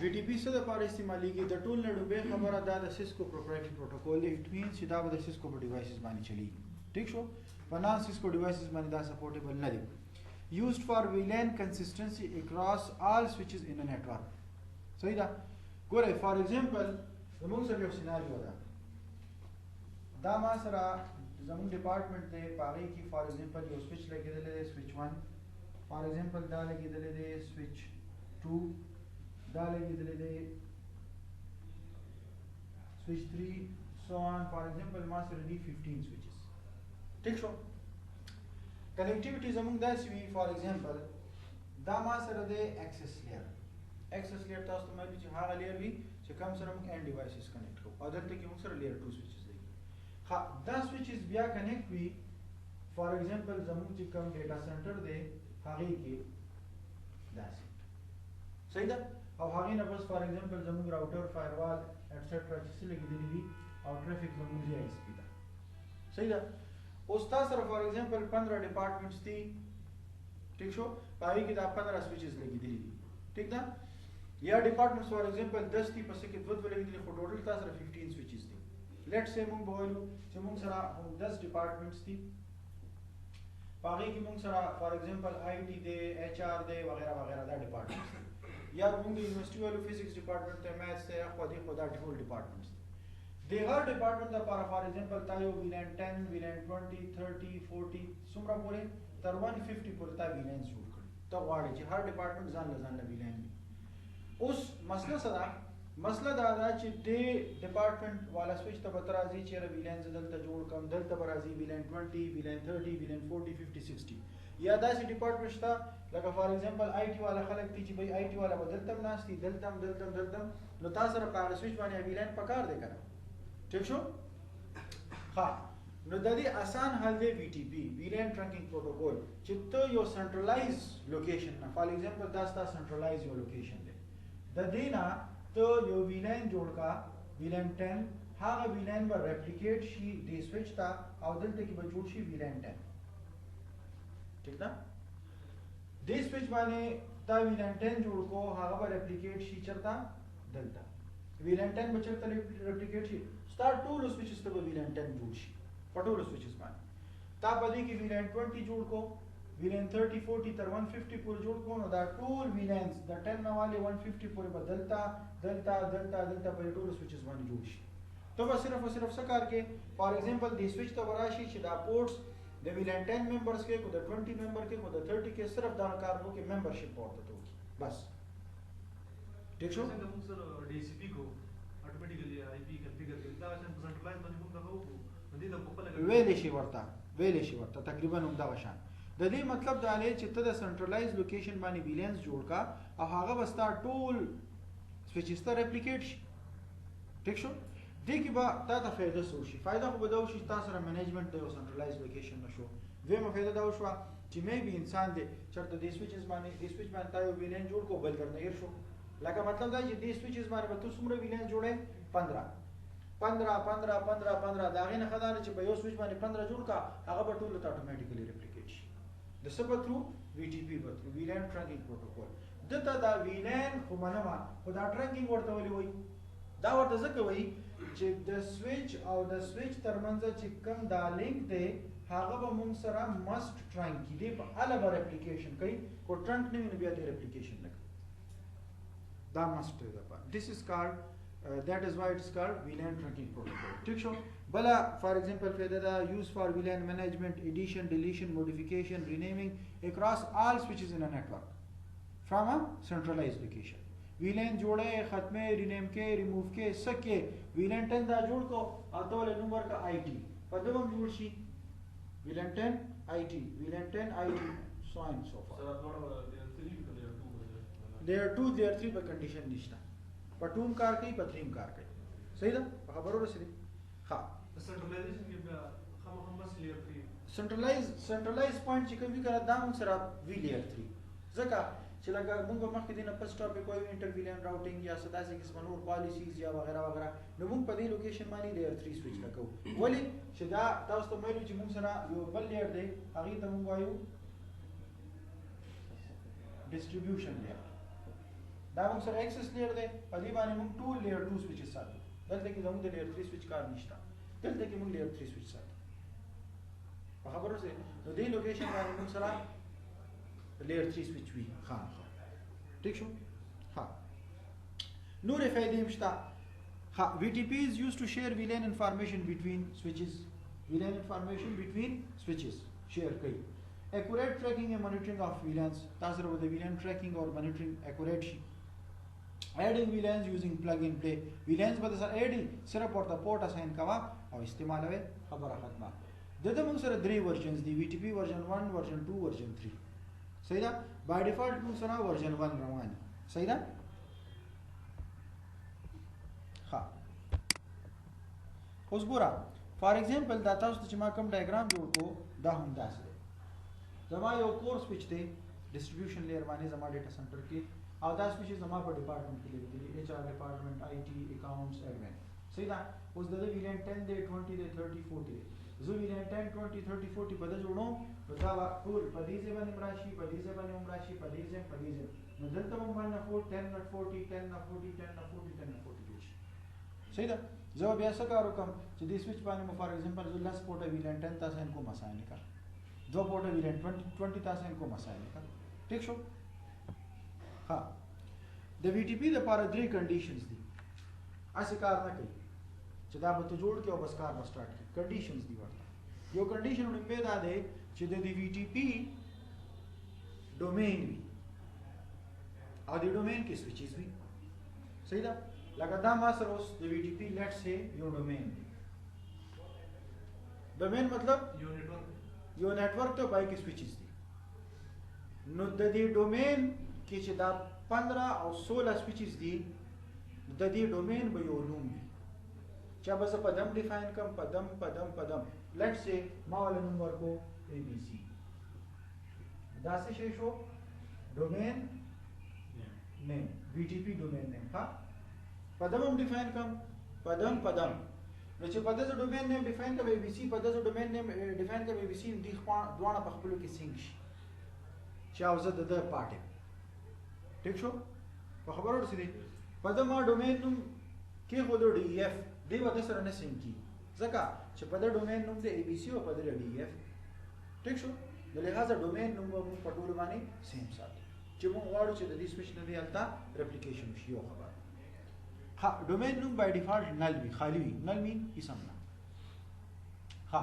VTP څه د پاره استعمالېږي د ټول نه ډوبې خبره دا د سیسکو پروپرایټري پروتوکول دی. اټ مینز چې دا به د سیسکو په ډیوایسز باندې چلیږي. ټیک شو. په نان سیسکو ډیوایسز باندې دا سپورټیبل نه دی. Used for VLAN consistency across all switches in a network. صحیح ده. ګوره فار ایگزامپل زموږ سره یو سیناریو ده. دا ما سره زموږ ډپارټمنټ دی په هغې کې فار ایگزامپل یو سویچ لګېدلی دی سویچ 1 فار ایگزامپل دا لګېدلی دی سویچ 2 دا لګېدلی دی سویچ 3 so on فار ایگزامپل ما سره دي 15 سویچز. ټیک شو. کنیکټیویټي زموږ داسې وي فار ایگزامپل دا ما سره دی ایکسس لیر. ایکسس لیر تاسو ته معلوم چې هغه لیر وي چې کوم سره موږ اینډ ډیوایسز کنیکټ کوو او دلته کې موږ سره لیر 2 سویچز دی. دا سویچز بیا کنیکټ وي فار ایگزامپل زموږ چې کوم ډیټا سنټر دی هغې کې داسې صحیح ده او هغې نه بس فار ایگزامپل زموږ راوټر فایروال ایټسټرا چې څه لګېدلي وي او ټریفک زموږ جی آی ایس پي ده. صحیح ده. اوس تا سره فار ایگزامپل 15 ډپارټمنټس دي. ټیک شو. په هغې کې دا 15 سویچز لګېدلي دي. ټیک ده. یا ډپارټمنټس فار ایگزامپل 10 دي پسې کې دوه لګېدلي خو ټوټل تا سره 15 سویچز دي. لیټ سې موږ به ویلو چې موږ سره 10 ډپارټمنټس دي په هغې کې موږ سره فار ایگزامپل آی ټي دی ایچ آر دی وغیره وغیره دا ډپارټمنټس دي. یا موږ د یونیورسټي ویلو فزیکس ډپارټمنټ ته میتھس دی خو دې خو دا ټول ډپارټمنټس دي. د هر ډپارټمنټ دپاره فار ایگزامپل تا یو ویلان 10 ویلان 20 30 40 څومره پورې تر 150 پورې تا ویلانس جوړ کړي. ته غواړې چې هر ډپارټمنټ ځان له ځان له ویلان وي. اوس مسله څه ده؟ مسله دا ده چې دې ډپارټمنټ والا سویچ ته به ته راځي چېرې ویلان زه دلته جوړ کړم دلته به راځي ویلان 20 ویلان 30 ویلان 40 50 60 یا داسې ډپارټمنټ شته لکه فار ایگزامپل آی ټي والا خلک دي چې بھائی آی ټي والا به دلته هم ناست دي دلته هم دلته هم دلته هم نو تا سره په هغه سویچ باندې ویلان پکار دی که نه. ٹھیک شو. ها نو د دې آسان حل دی وی ټي پی ویلان ټرنکینګ پروتوکول چې ته یو سنټرلایز لوکیشن نه فار ایگزامپل دا ستا سنټرلایز یو لوکیشن دی د دې نه ته یو ویلان جوړ کا ویلان 10 هغه ویلان به ریپلیکیټ شي دې سویچ ته او دلته کې به جوړ شي ویلان 10. ٹھیک ده. دې سویچ باندې تا ویلان 10 جوړ کو هغه به ریپلیکیټ شي چرته دلته ویلان 10 به چرته ریپلیکیټ شي ستا ټولو سویچز ته به ویلان 10 جوړ شي په ټولو سویچز باندې تا په دې کې ویلان 20 جوړ کو ویلان 30 40 تر 150 پورې جوړ کو نو دا ټول ویلانس د 10 نه والے 150 پورې به دلته په ټولو سویچز باندې جوړ شي. ته به صرف او صرف څه کار کې فار ایگزامپل دې سویچ ته به راشي چې دا پورټس د ویلان 10 ممبرس کې کو د 20 ممبر کې کو د 30 کې صرف دا کار وکړي ممبرشپ پورټ ته وکړي بس. ٹھیک شو. څنګه موږ سره ډي سی پی کو اتوماتیکلی آی پی کنفیګر کړي دا چې سنټرلایز باندې موږ دا وکړو دې د خپل ویلې شي ورته تقریبا هم دا شان د دې مطلب دا دی چې ته د سنټرلایز لوکیشن باندې ویلانس جوړ کا او هغه به ستا ټول سویچز ته ریپلیکیټ شي. ټیک شو. دې کې به تا ته فایده څه وشي؟ فایده خو به دا وشي تا سره منیجمنټ د یو سنټرلایز لوکیشن نه شو. دویمه فایده دا وشوه چې مې بي انسان دی چېرته دې سویچز باندې تا یو ویلان جوړ کو بل درنه هیر شو لکه مطلب دا چې دې سویچز باندې به ته څومره ویلان جوړې 15 د هغې نه ښه دا ده چې په یو سویچ باندې 15 جوړ کا هغه به ټولو ته اتوماتیکلی ریپلیکیټ شي د څه په تھرو وی ټي پي په تھرو ویلان ټرنکینګ پروتوکول. دته دا ویلان خو منمه خو دا ټرنکینګ ورته ولې وایي دا ورته ځکه وایي چې د سویچ او د سویچ ترمنځ چې کوم دا لینک دی هغه به موږ سره مسټ ټرنک کړي په اله به ریپلیکیشن کوي خو ټرنک نه وي نو بیا دې ریپلیکیشن نه کوي دا مسټ دی دپاره. دس از کالډ that is why it is called VLAN trunking protocol. ٹھیک شو. بلا فار ایگزامپل فائدہ دا use for VLAN management, addition, deletion, modification, renaming across all switches in a network from a centralized location. VLAN جوڑے ختمے رینیم کے ریموو کے سکے VLAN 10 دا جوڑ کو اتول نمبر کا IT پدوم جوڑ شي VLAN 10 IT VLAN 10 IT so on and so forth. There are 2 there 3 by condition نشتا پټوم کار کوي پتریم کار کوي. صحیح ده خبرو رسېدې. ها سنټرلایزیشن کې بیا خامخا بس لیر 3 سنټرلایز پوینټ چې کوم وی کړه دا موږ سره وی لیر 3 ځکه چې لکه موږ مخکې دینه پس ټاپک وایو انټر ویلان راوټینګ یا سداسې قسم نور پالیسیز یا وغیرہ وغیرہ نو موږ په دې لوکیشن باندې لیر 3 سویچ لګو ولی چې دا تاسو ته ویلو چې موږ سره یو بل لیر دی هغه ته موږ وایو ډیسټریبیوشن لیر. دا موږ سره ایکسس لیر دی په دې باندې موږ ټول لیر 2 سویچز ساتو دلته کې زموږ د لیر 3 سویچ کار نشته دلته کې موږ لیر 3 سویچ ساتو په خبرو سره نو دې لوکیشن باندې موږ سره لیر 3 سویچ وی خام ٹھیک شو ها نور فائدې مشته ها VTP is used to share VLAN information between switches VLAN information between switches share کوي accurate tracking and monitoring of VLANs تاسو سره د VLAN tracking or monitoring accurate شي adding VLANs using plug and play VLANs به سره اډي صرف ورته پورټ اساین کوا او استعمالوي خبره ختمه دغه موږ سره درې ورژنز دي VTP ورژن 1 ورژن 2 ورژن 3 صحیح ده بای ډیفالت موږ سره ورژن 1 روان صحیح ده ها اوس ګوره فار ایگزامپل دا تاسو چې ما کوم ډایګرام جوړ کو دا هم داسې دی زما یو کورس سویچ دی ډیسټریبیوشن لیر باندې زما ډیټا سنټر کې او دا سویچ زما په ډپارټمنټ کې لیکل دي HR ډپارټمنټ IT اکاونټس ایڈمن صحیح ده اوس د VLAN 10 دی 20 دی 30 40 دی زه VLAN 10 20 30 40 په دې جوړوم نو دا ټول په دې ځای باندې مراشي په دې ځای باندې مراشي په دې ځای نو دلته موږ باندې 10 not 40 10 not 40 10 not 40 10 not 40 جوړ شي صحیح ده زه بیا څه کار وکم چې دې سویچ باندې مو فار ایگزامپل زه لاس پورټ VLAN 10 تاسو ان کوم اساین کړ دو پورټ VLAN 20 تاسو ان کوم اساین کړ ٹھیک شو ها د VTP د لپاره درې کنډیشنز دي اسی کار نه کوي چې دا به ته جوړ کې او بس کار به سٹارټ کړي کنډیشنز دي ورته یو کنډیشن لومبه دا دی چې د VTP ډومین وي او د ډومین کې سویچز وي صحیح ده لکه دا ما سره اوس د VTP لیټس سي یو ډومین دی ډومین مطلب یو نیټورک ته پای کې سویچز دي نو د دې ډومین کې چې دا 15 او 16 سویچز دي د دې ډومین به یو نوم وي چې به زه په دم ډیفاین کوم په دم لیټس سي ما ول نوم ورکو ABC دا څه شی شو ډومین نیم VTP ډومین نیم ها په دم ډیفاین کوم په دم نو چې په دغه ډومین نیم ډیفاین کوم ABC په دغه ډومین نیم ډیفاین کوم ABC د دوه په خپل کې سینک شي چې اوسه د پارټي ٹھیک شو په خبرو رسیدي په دغه ډومین نوم کې خو د DEF دی وته سره نه سینک کی ځکه چې په دغه ډومین نوم د ABC او په دغه DEF ټیک شو د لہذا ډومین نوم موږ په ټول باندې سیم ساتو چې موږ غواړو چې د دې سویچ نه دی الته ریپلیکیشن شي او خبر ها ډومین نوم بای ډیفالت نل وی خالی وی نل مین اسم نه ها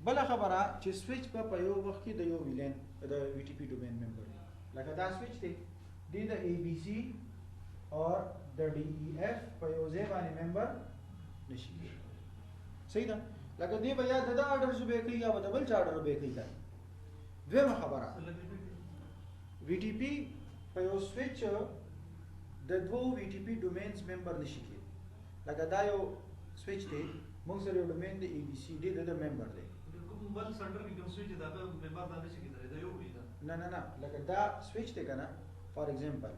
بل خبره چې سویچ په یو وخت کې د یو ویلن د VTP ډومین ممبر لکه دا سویچ دی د ABC او د DEF په یو ځای باندې ممبر نشي صحیح ده لکه دی بیا د آرډر زوبې کوي یا د بل چا آرډر به کوي دا دویمه خبره VTP په یو سویچ د دوه VTP ډومینز ممبر نشي کېږي لکه دا یو سویچ دی موږ سره یو ډومین دی ABC دی د ممبر دی بل سنټر کې کوم سویچ دا ممبر دا نشي کېدای دا یو وی دا نه لکه دا سویچ دی کنه فار ایگزامپل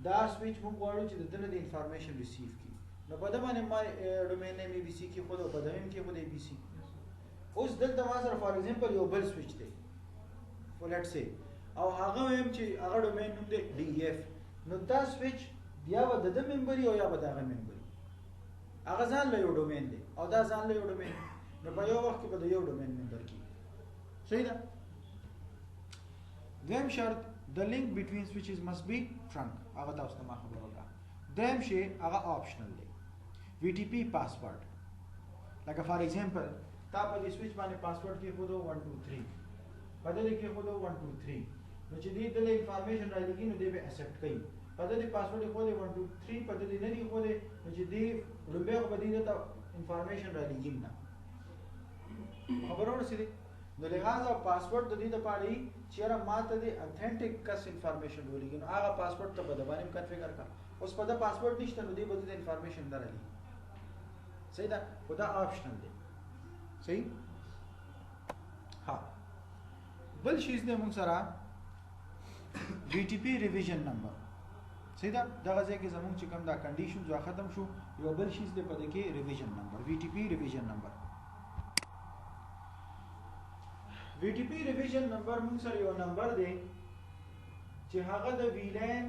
دا سویچ موږ غواړو چې د دنه د انفارمیشن ریسیو کړي نو په دغه باندې ما ډومین نیم ABC کې خو په دغه کې خو د ABC اوس دلته ما سره فار ایگزامپل یو بل سویچ دی لیټس سي او هغه هم چې هغه ډومین نوم دی DEF نو دا سویچ یا به د ممبر او یا به د هغه ممبر هغه ځان له یو ډومین دی او دا ځان له یو ډومین نو په یو وخت کې به د یو ډومین ممبر کی صحیح ده دویم شرط the link between switches must be trunk هغه تاسو ته ما خبر وکړه دویم شی هغه آپشنل دی VTP پاسورډ لکه فار ایگزامپل تا په دې سویچ باندې پاسورډ کې خو 1 2 3 په دې کې خو 1 2 3 نو چې دې د انفارمیشن را لګي نو دې به اکسپټ کوي په دې پاسورډ خو 1 2 3 په دې نه دی خو دې چې دې لومبه په دې ته انفارمیشن را لګي نه خبرونه رسېږي نو لہذا پاسورډ د دې لپاره چې را ماته د اتھنټیک کس انفارمیشن ولګي نو هغه پاسورډ ته په دبانې کنفیګر کړه اوس په دا پاسورډ نشته نو دې بده انفارمیشن درالي صحیح ده خدا آپشنل دی صحیح ها بل شیز دې موږ سره VTP ریویژن نمبر صحیح ده دغه ځای کې زموږ چې کوم دا کنډیشن جو ختم شو یو بل شیز دې په دې کې ریویژن نمبر VTP ریویژن نمبر VTP ریویژن نمبر موږ سره یو نمبر دی چې هغه د VLAN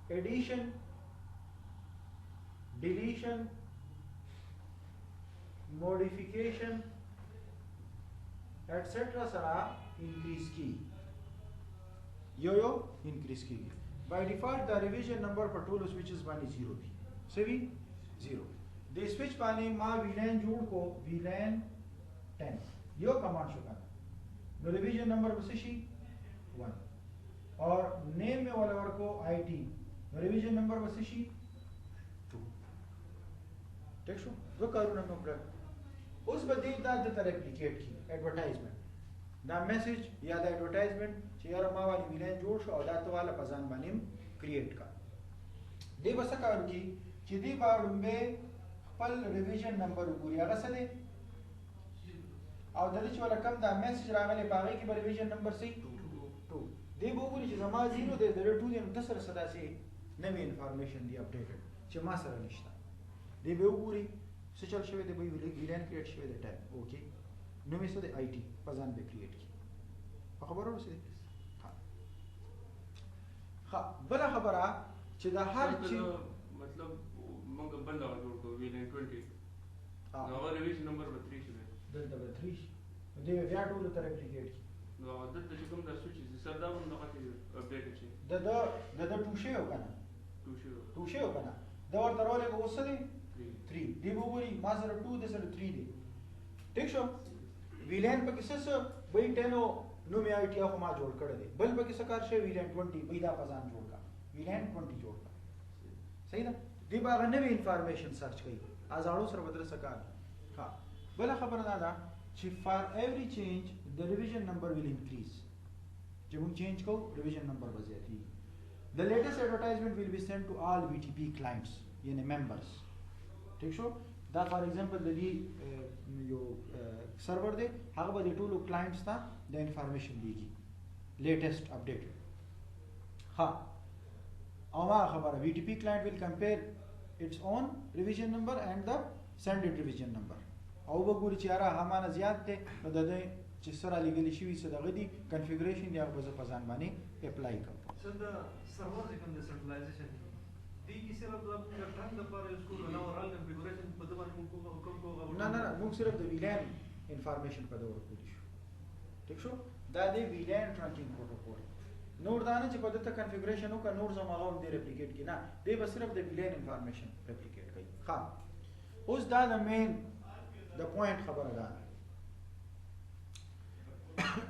addition, deletion, modification etc سره increase کی یو increase کیږي. by default the revision number پر ټولو switches باندې 0 وي. سوي 0. د switch باندې ما VLAN جوړ کو VLAN 10 یو کمانډ شو کنه نو revision number به شي 1 اور name میں والا ورکو IT نو revision number به شي 2. ٹھیک شو دو کارونه مې وکړل. اوس به دې دا د ریپلیکیټ کی ایڈورټایزمنٹ دا میسج یا دا ایڈورټایزمنٹ چې یاره ما باندې ویلان جوړ شو او دا ته والا پزان باندې کریټ کا دې بس کار کی چې دې باندې خپل ریویژن نمبر وګوري هغه څه دی او د دې چې ولا کم دا میسج راغلی باغې کې ریویژن نمبر سي 2 دې وګوري چې زما 0 دی د 2 دی نو سره صدا سي نوې انفارمیشن دی اپډیټډ چې ما سره نشته دې به وګوري څه چل شوی دی به ویلان کریټ شوی دی ټایپ اوکې نو مې څه دی IT پزان به کریټ کی خبرو ورسې ها بل خبره چې دا هر چی مطلب موږ بل دا جوړ کوو ویلان 20 نو ریویژن نمبر به 3 شي دلته به 3 دې بیا ټول ته ریپلیکیټ کی نو دلته چې کوم د سوچ چې سر دا ونه دغه اپډیټ شي د ټوشه یو کنه 2 یو کنه دا ورته راولې به وسه دی 3 دی وګوري ما سره 2 د سره 3 دی ٹھیک شو ویلان په کیسه څه وای 10 نو مې IT خو ما جوړ کړی دی بل په کیسه کار شي ویلان 20 پیدا پزان جوړ کا ویلان 20 جوړ کا صحیح ده دی باغ نوې انفارمیشن سرچ کوي ازاړو سره بدل سکار ها بل خبره ده چې for every change the revision number will increase چې موږ چینج کو revision number به زیاتی the latest advertisement will be sent to all VTP clients یعنی members ٹھیک شو دا فار ایگزامپل د دې یو سرور دی هغه به د ټولو کلاینټس ته د انفارمیشن دیږي لیټیسټ اپډیټ ها او ما خبره VTP client will compare its own revision number and the sended revision number او وګوري چې را همانه زیات دی نو د دې چې سره لګلی شوی څه دغه دی کنفیګریشن دی هغه په ځان باندې اپلای کوم سر دا سرور کوم د سنټرلایزیشن دی کی صرف د ټرانک د پاره یوز کول نو اورال کنفیګریشن په دغه حکم کو نه موږ صرف د ویلان انفارمیشن په دغه ورکول شو ٹھیک شو دا دی ویلان ټرانکینګ پروتوکول نور دانه چې په دغه کنفیګریشن او نور زماغه هم دی ریپلیکیټ کی نه دی به صرف د ویلان انفارمیشن ریپلیکیټ کوي ها اوس دا د مین د پوینټ خبره ده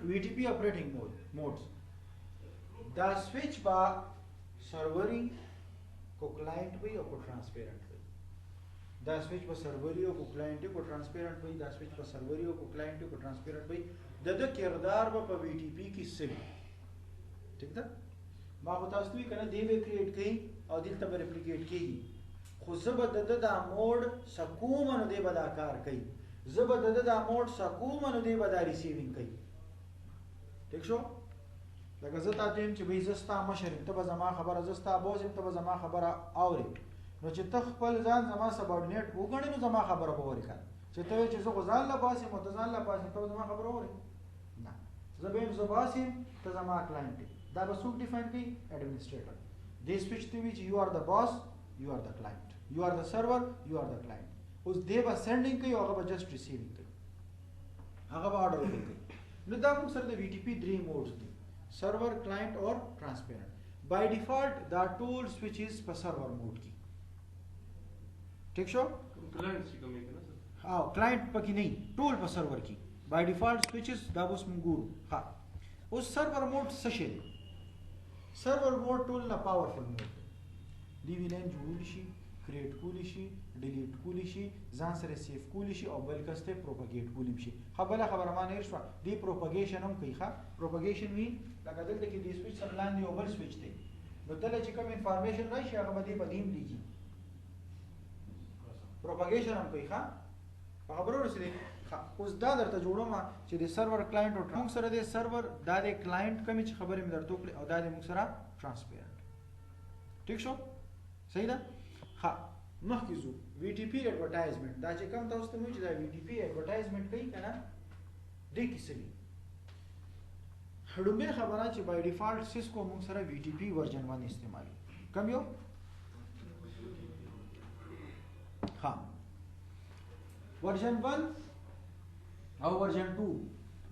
VTP operating modes دا سویچ با سروری کو کلاینٹ وی او کو ټرانسپیرنٹ وی دا سویچ په سروری او کو کلاینٹ کو ټرانسپیرنٹ وی دا سویچ په سروری او کو کلاینٹ کو ټرانسپیرنٹ وی د کردار په VTP کې سوي ٹھیک ده ما خو تاسو ته کنه دی وی کریټ کړي او دلته به ریپلیکیټ کړي خو زبر د موډ سکوم نو دی بدا کار کوي زبر د موډ سکوم نو دی بدا ریسیوینګ کوي ٹھیک شو لکه زه تاسو ته چې به زستا مشرم ته به زما خبره زستا بوزم ته به زما خبره اوري نو چې ته خپل ځان زما سبورډینیټ وګڼې نو زما خبره به وری کړه چې ته چې زه غزال لا پاسې متزال لا پاسې ته زما خبره وری نه زه به زه باسم ته زما کلاینټ دا به څوک ډیفاین کوي ایڈمنسټریټر دې سویچ ته وی چې یو ار د باس یو ار د کلاینټ یو ار د سرور یو ار د کلاینټ اوس دې به سندینګ کوي او هغه به جست ریسیوینګ کوي هغه به اورډر کوي نو دا موږ سره د VTP 3 موډز دي server client or transparent by default the tool switches per server mode की ठीक show client सी कमी है ना सर हाँ client पकी नहीं tool पर server की by default switches दाबुस मंगूर हाँ उस server mode सशे server mode tool ना powerful mode DVLAN जोड़ूली शी create कोली शी delete कोली शी ځان سره save کولی شي او بل کسته propagate کولی شي خبره ما نه رښوا دی propagation هم کوي ښا propagation وی لکه دلته کې دی سویچ سره لاندې یو بل سویچ دی نو دلته چې کوم انفارمیشن راشي هغه به دی پدیم دیږي propagation هم کوي ښا خبرو رسېږي ښا اوس دا درته جوړوم چې د سرور کلاینټ او موږ سره د سرور دا د کلاینټ کوم چې خبرې مې درته وکړې او دا د موږ سره ټرانسپیرنٹ ٹھیک شو صحیح ده ښا مخکې زو VTP ایڈورټایزمنٹ دا چې کوم تاسو ته مې چې دا VTP ایڈورټایزمنٹ کوي کنه دې کې څه وي هډومه خبره چې بای ډیفالت سیسکو موږ سره VTP ورژن 1 استعمالي कम यो हाँ वर्जन 1 और वर्जन 2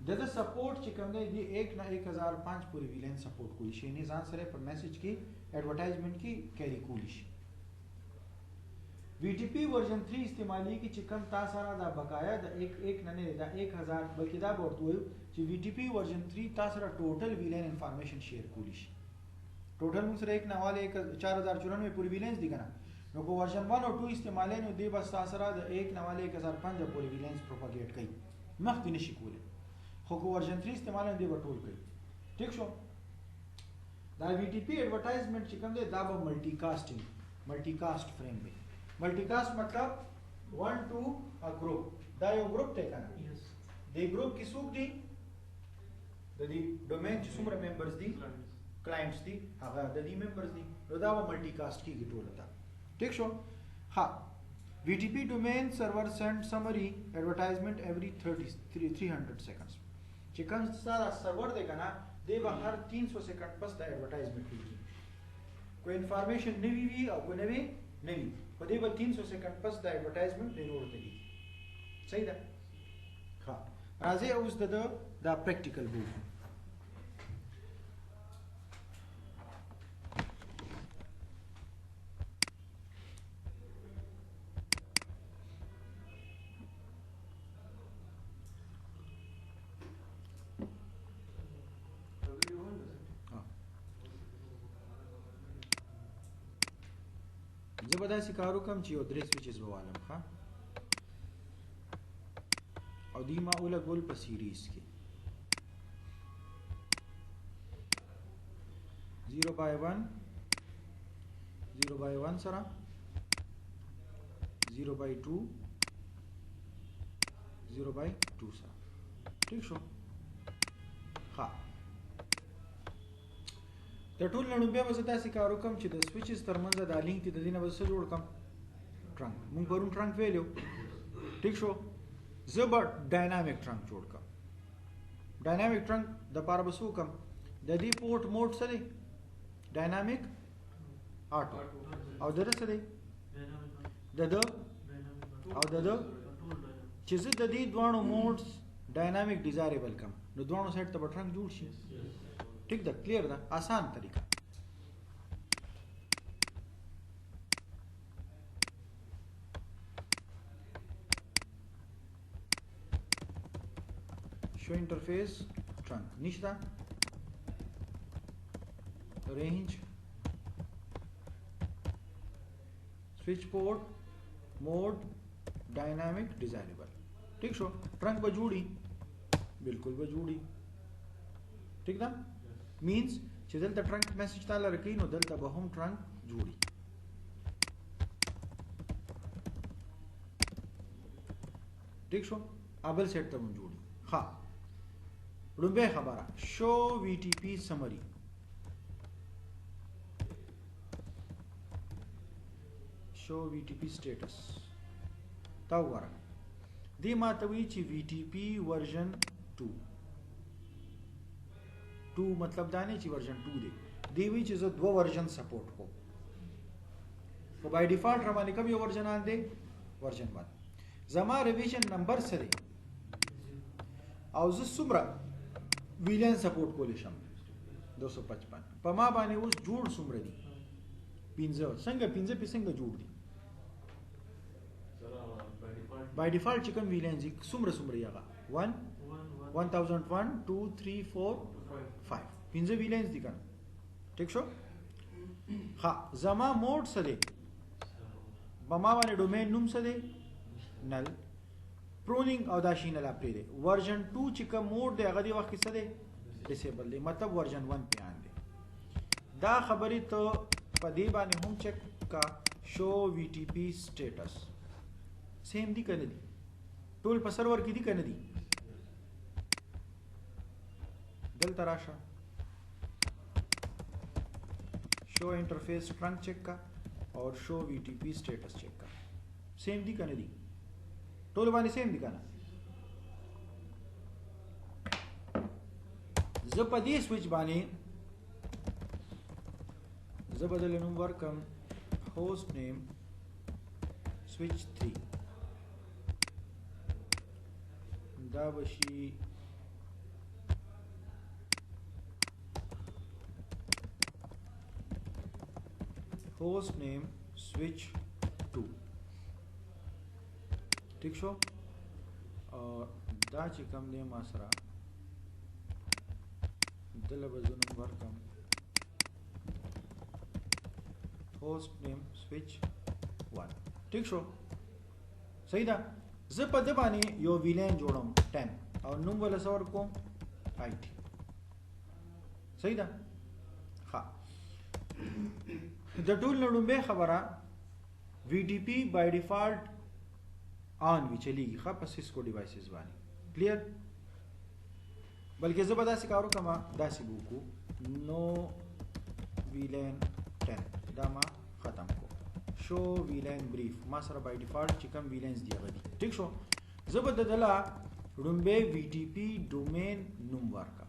जैसे सपोर्ट चिकन दे ये 1 ना 1005 पूरी विलेन सपोर्ट कोई शे निजान सरे पर मैसेज की एडवर्टाइजमेंट की कैरी कूलिश VTP वर्जन 3 इस्तेमाली की चिकन तासारा दा बकाया दा एक नने दा 1000 बल्कि दा बोर्ड कि VTP वर्जन 3 तासारा टोटल विलेन इंफॉर्मेशन शेयर कूलिश टोटल मुझसे एक नवाले 4094 पूरी विलेंस दिखना नको वर्जन 1 और 2 इस्तेमाले ने दे बस तासारा दा एक नवाले 1005 पूरी विलेंस प्रोपागेट कई मख्ती निशी कूले खो को वर्जन 3 इस्तेमाल ने दे बटोल कई ठीक शो दा VTP एडवर्टाइजमेंट चिकन दे दा मल्टीकास्टिंग मल्टीकास्ट फ्रेम में मल्टीकास्ट मतलब 1 to a group दा यो ग्रुप ते kana दे ग्रुप की सूक दी दी डोमेन ची सुमरा मेंबर्स दी क्लाइंट्स दी हागा दी मेंबर्स दी नो दा मल्टीकास्ट की गिटोल था ठीक शो हाँ VTP domain server send summary advertisement every 300 seconds chicken सारा सर्वर देगा ना दे हर 300 सेकंड बस दा एडवर्टाइजमेंट होगी कोई इंफॉर्मेशन नवी भी और कोई नवी नहीं पदे 300 सेकंड बस दा एडवर्टाइजमेंट दे नोट देगी सही दा हाँ राजे उस दा प्रैक्टिकल बुक जबरदस्ती कारो कम चियो द्रे स्विचेस बवालम हाँ और दीमा उला गोल पर सीरीज की 0/1 0/1 सरा 0/2 0/2 सरा ठीक शो हाँ The tool ननु बे वजता सिकारो कम ची द स्विचेस तरमंजा दा लिंक ती दीना वजता जोड़ कम ट्रंक मुंग करून ट्रंक वेल्यू ठीक शो जबर डायनामिक ट्रंक जोड़ कम डायनामिक ट्रंक द पार बसू कम द दी पोर्ट मोड सदे डायनामिक ऑटो और द सदे द और द चीज द दी द्वाणो मोड्स डायनामिक डिजायरेबल कम नो द्वाणो सेट तब ट्रंक जोड़ शी ठीक दा क्लियर दा आसान तरीका शो इंटरफेस ट्रंक निश्ता range switch port mode dynamic desirable ठीक शो ट्रंक बजूड़ी बिल्कुल बजूड़ी ठीक ना means چې دلته trunk message تعالی رکی نو دلته به هم trunk جوړي ٹھیک شو ابل سیټ ته هم جوړي ها لومبه خبره show VTP summary show VTP status تا وره دی ماتوي چې VTP version 2 2 मतलब दाने ची वर्जन 2 दे देवी चीज दो वर्जन सपोर्ट को तो बाय डिफॉल्ट हमारे कब ये वर्जन आन दे वर्जन 1 जमा रिवीजन नंबर सरे और सुब्रा विलियन सपोर्ट को लेशम 255 पमा बाने उस जोड़ सुमरे दी पिंजो संग पिंजे पे संग जोड़ दी बाय डिफॉल्ट चिकन विलियन जी सुमरे यागा 1 1001 2 3 4 5 पिंजे विलेंस दिखन ठीक शो हाँ जमा मोड सदे बमा वाले डोमेन नुम सदे नल प्रोनिंग और दाशी नल आपरे दे वर्जन 2 चिका मोड दे अगदी वक्त सदे डिसेबल दे मतलब वर्जन 1 पे आन दे दा खबरी तो पदीबा ने हम चेक का शो VTP स्टेटस सेम दी करने दी टूल पर सर्वर की दी करने दी दल तराशा शो इंटरफेस ट्रंक चेक का और शो VTP स्टेटस चेक का सेम दी करने दी टोल बानी सेम दिखाना जपदी स्विच बानी زه بدل نوم ورکم host name switch 3 دا بشي host name switch 2 ٹھیک شو اور دا چې کوم دی ما سره دله به زه نوم ورکم host name switch 1 ٹھیک شو صحیح ده زه په دې باندې یو ویلین جوړم 10 او نوم ولا سور کوم IT صحیح ده ها د ټول لومبه خبره VDP by default on وی چلیږي ښه په سیسکو ډیوایسز باندې کلیر بلکې زه به داسې کارو کما داسې وکړو نو ویلین 10 دا ما ختم کو شو ویلین بریف ما سره بای ډیفالت چې کوم ویلینز دی هغه دي ٹھیک شو زه به دله لومبه VDP ډومین نوم ورکا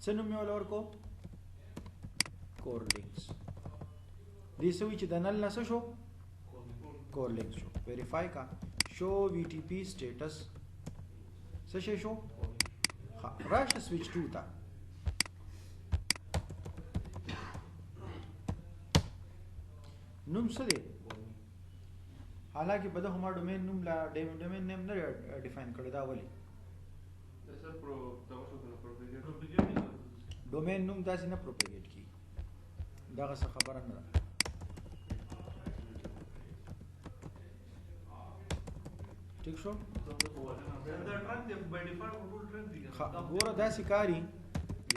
څه نوم یې ولور کو کور لینکس دې سوي چې د نل نه شو کور لینکس شو ویریفای کا شو VTP status څه شي شو راشه switch 2 تا نوم څه دی حالانکه په دغه ما ډومین نوم لا ډومین نیم نه ډیفاین کړی دا ولی ډومین نوم داسې نه پروپاګیټ کی دغه څه خبره نه ده ٹھیک شو ګوره داسې کاری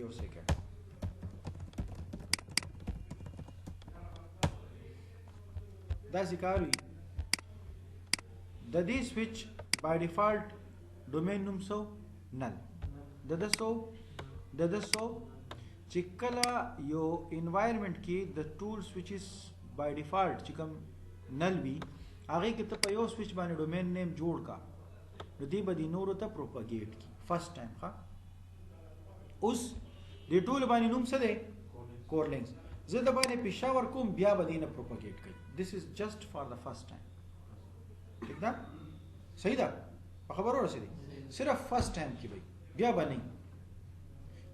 یو سیکنډ داسې کاری د دې سویچ بای ډیفالت ډومین نوم سو نل د دسو چې کله یو انوایرمنٹ کې د ټول سویچز بای ډیفالت چې کوم نل وي هغه کې ته په یو سویچ باندې ډومین نیم جوړ کا نو دی به دی نورو ته پروپاګیټ کی فرست ټایم ښه اوس دی ټول باندې نوم څه دی کور لینکس زه د باندې پېښور کوم بیا به دی نه پروپاګیټ کوي this is just for the first time ٹھیک ده صحیح ده په خبرو رسېدي صرف فرست ټایم کې وي بیا به نه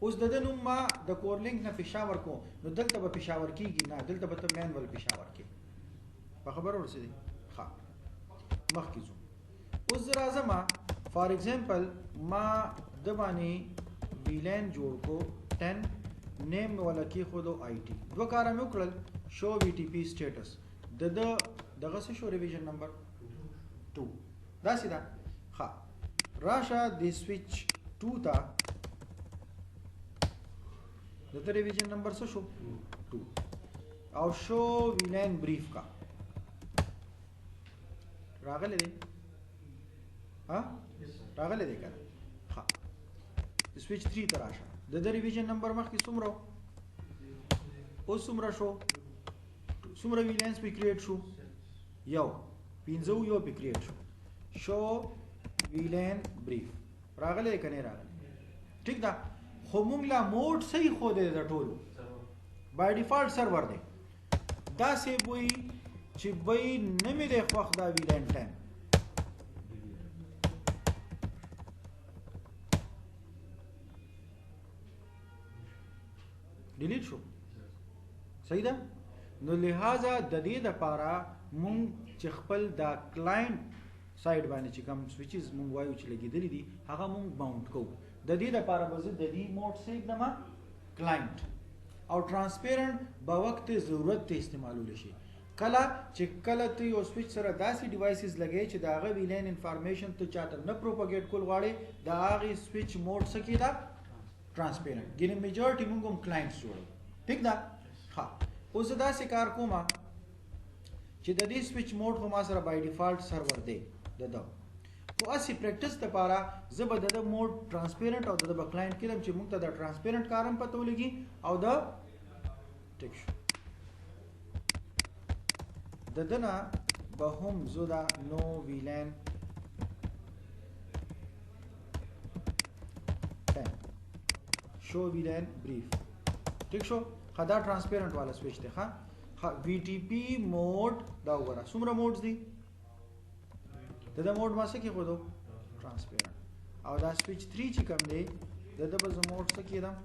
اوس د نوم ما د کور لینک نه پېښور کو نو دلته به پېښور کیږي نه دلته به ته مینول پېښور کې په خبرو رسېدي ها مخکې ځو اوس زه راځم فار ایگزامپل ما د باندې ویلین جوړ کو 10 نیم ولا کې خودو IT دوه کار مې وکړل شو VTP سټیټس دغه څه شو ریویژن نمبر 2 دا سیده ها راشه د سویچ 2 تا د ریویژن نمبر څه شو 2 او شو ویلین بریف کا راغله دی ها راغله دی کنه ها سویچ 3 ته راشه د ریویژن نمبر مخکې څومره او څومره شو څومره ویلینز په کریټ شو یو 15 یو په کریټ شو ویلین بریف راغله کنه راغله ٹھیک ده خو موږ لا موډ صحیح خو دې د ټولو بای ډیفالت سرور دی دا سی وي چې وای نه مې د خوښ دا ویلین ټایم ډیلیټ شو صحیح ده نو لہذا د دې لپاره مونږ چې خپل دا کلاینټ سایډ باندې چې کوم سویچز مونږ وایو چې لګیدلې دي هغه مونږ باونډ کوو د دې لپاره به زه د دې موډ سه एकदम کلاینټ او ترانسپیرنٹ په وخت ضرورت ته استعمالول شي کله چې کله ته یو سویچ سره داسې ډیوایسز لګی چې دا هغه ویلین انفارمیشن ته چاته نه پروپاګیټ کول غواړي دا هغه سویچ موډ سکی دا ترانسپیرنٹ ګینه میجورټی موږ هم کلاینټس جوړو ٹھیک ده ها اوس دا څه کار کومه چې د دې سویچ موډ خو ما سره بای ډیفالت سرور دی دغه خو اسی پریکټس لپاره زه به د موډ ترانسپیرنٹ او د کلاینټ کلم چې موږ ته د ترانسپیرنٹ کارم پته ولګي او د ټیکس ددنه به هم زودا نو ویلین 10 شو ویلین بریف ٹھیک شو خدا ترانسپیرنٹ والا سویچ دی ها VTP موډ دا وګوره څومره موډز دي دا موډ ما څه کې خودو ترانسپیرنت او دا سویچ 3 چې کوم دی د به موډ څه کېدم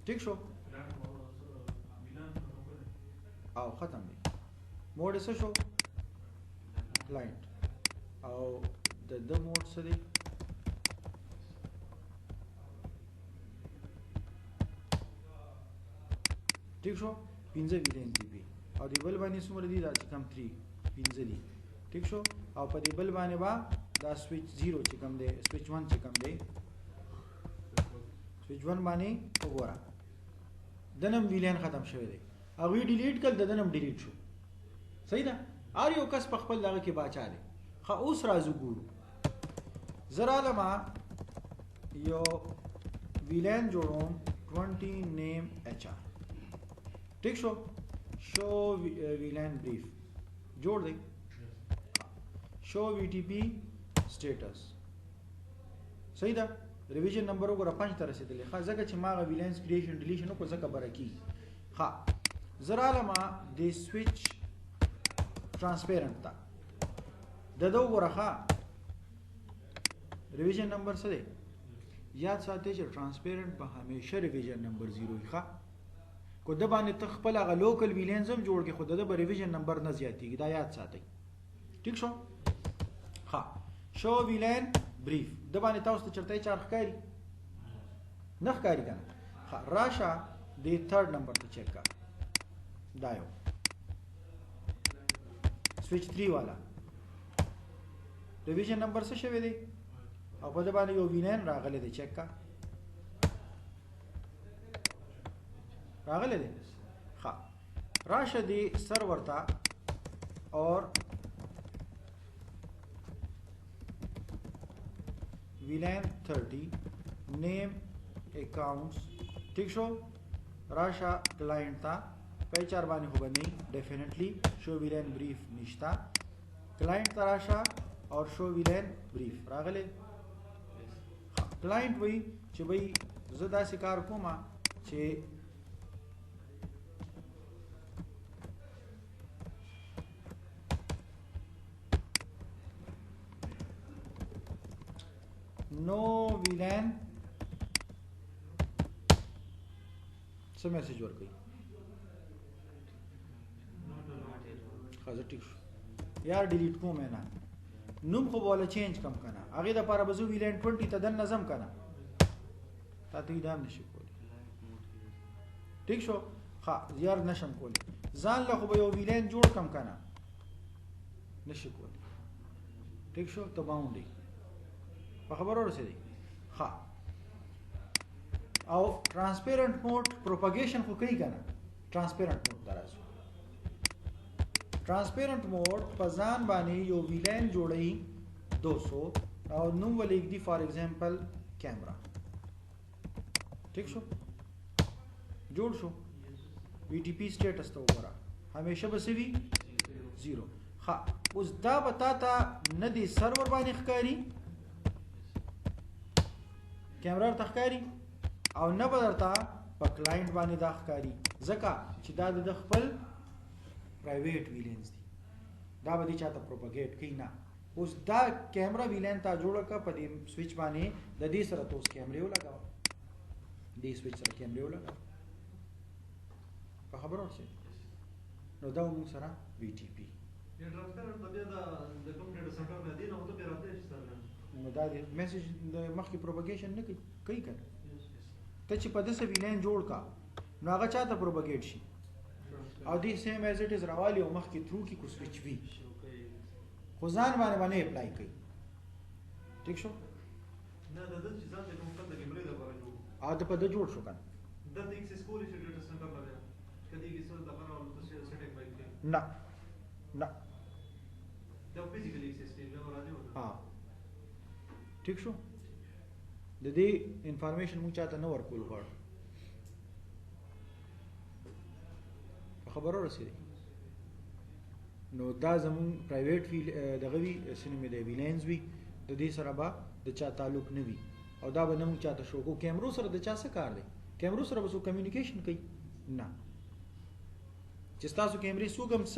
ٹھیک شو او ختم دی موډ څه شو لایټ او د موډ څه دی ٹھیک شو 15 ویلین دی پی او دی بل باندې څومره دي دا چې کم 3 15 دي ٹھیک شو او په دی بل باندې با دا سویچ 0 چې کم دی سویچ 1 چې کم دی سویچ 1 باندې وګوره دنم ویلین ختم شوی دی او وی ډیلیټ کړ دنم ډیلیټ شو صحیح ده ار یو کس په خپل دغه کې باچا دی خو اوس راځو ګورو زرا لما یو ویلین جوړوم 20 نیم ایچ آر ٹھیک شو شو ویلین بریف جوړ دی شو VTP سټیټس صحیح ده ریویژن نمبر وګوره 5 ته رسیدلی ښه ځکه چې ما ویلینس کریشن ډیلیشن کو ځکه برکی ښه زرا لما د سویچ ترانسپیرنت تا د دو وګوره ښه ریویژن نمبر څه دی یاد ساتئ چې ترانسپیرنت به همیشه ریویژن نمبر 0 وي ښه کو د باندې تخپل هغه لوکل ویلینز هم جوړ کې خود د ریویژن نمبر نه زیاتېږي دا یاد ساتئ ٹھیک شو ها شو ویلین بریف د باندې تاسو ته چرته چار ښکاری نه ښکاری کنه ها راشه د 3rd نمبر ته چیک کا دا یو سویچ 3 والا ریویژن نمبر څه شوی دی او په د باندې یو ویلین راغلی دی چیک کا راغله دي ها راشه دي سرور تا اور VLAN 30 name accounts ٹھیک شو راشه کلاینٹ تا پہچار باندې هو بنی ډیفینیټلی شو VLAN brief نشتا کلاینٹ تا راشه اور شو VLAN brief راغله کلاینٹ وی چې وی زدا سکار کوما چې no VLAN څه میسج ورکړي حاضر ټیک شو یار ډیلیټ کوم نه نوم خو بوله چینج کم کنه هغه د لپاره بزو VLAN 20 ته د نظم کنه تا ته دا نشي کولی ټیک شو ها یار نشم کولی ځان له خو به یو VLAN جوړ کم کنه نشي کولی ټیک شو ته باوندې په خبرو رسېدي ها او ترانسپیرنٹ موډ پروپاګیشن خو کوي کنه ترانسپیرنٹ موډ درازو ترانسپیرنٹ موډ په ځان باندې یو ویلین جوړي 200 او نو ولیک دی فار ایگزامپل کیمرا ٹھیک شو جوړ شو VTP سټیټس ته وګوره همیشه به سوي 0 ها اوس دا بتا تا نه دی سرور باندې ښکاری کیمرا تخکاری او نه بدرتا په کلاینټ باندې دا ښکاری ځکه چې دا د خپل پرایویټ ویلینز دي دا به چاته پروپاګیټ کوي نه اوس دا کیمرا ویلین تا جوړ کا په دې سویچ باندې د دې سره توس کیمرې ولګاو دې سویچ سره کیمرې ولګاو په خبرو ورسې نو دا موږ سره VTP یا ټرانسپیرنټ په دې د کوم ډیټا سنټر نه دی نو ته پیراته شي سره نو دا میسج د مخکې پروپاګیشن نه کوي کنه ته چې په دسه ویلین جوړ کا نو هغه چاته پروپاګیټ شي او دې سیم ایز اټ از راوالي او مخکې تھرو کې کو سویچ وی خو ځان باندې اپلای کوي ٹھیک شو نه د دې ځان ته کوم څه د کیمرې د لپاره جوړ او د په د جوړ شو کنه د دې اکسس کولې چې ډیټا سنټر لري کدی کې څه د لپاره ولته سیټینګ باندې نه نه دا فزیکلی اکسس دی نو راځي ها ٹھیک شو د دې انفارمیشن مو چاته نه ورکول غواړو خبرو رسېږي نو دا زمون پرایویټ وی دغه وی سینما د ویلینز وی د دې سره به د چا تعلق نه وي او دا به نه مو چاته شو کو کیمرو سره د چا څه کار دی کیمرو سره به څوک کمیونیکیشن کوي نه چې تاسو کیمرې څوک هم